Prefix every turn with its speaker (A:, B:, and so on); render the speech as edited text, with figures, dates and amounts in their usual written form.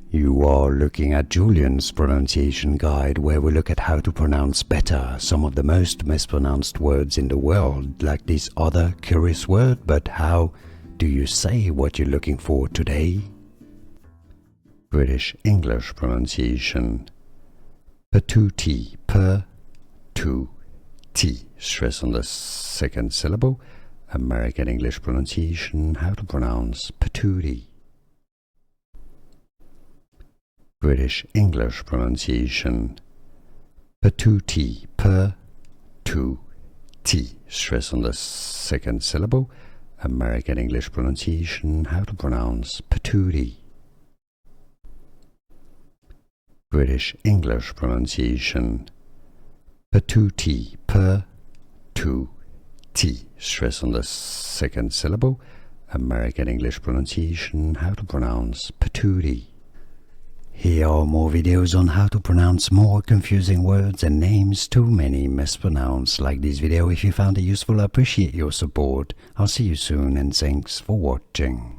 A: You are looking at Julian's pronunciation guide, where we look at how to pronounce better some of the most mispronounced words in the world, like this other curious word. But how do you say what you're looking for today? British English pronunciation. Patootie, P-2-T, stress on the second syllable. American English pronunciation, how to pronounce patootie. British English pronunciation. Patootie, P-2-T, stress on the second syllable. American English pronunciation, how to pronounce patootie. British English pronunciation. Patootie, P-2-T, stress on the second syllable. American English pronunciation, how to pronounce patootie. Here are more videos on how to pronounce more confusing words and names too many mispronounced. Like this video if you found it useful. I appreciate your support. I'll see you soon and thanks for watching.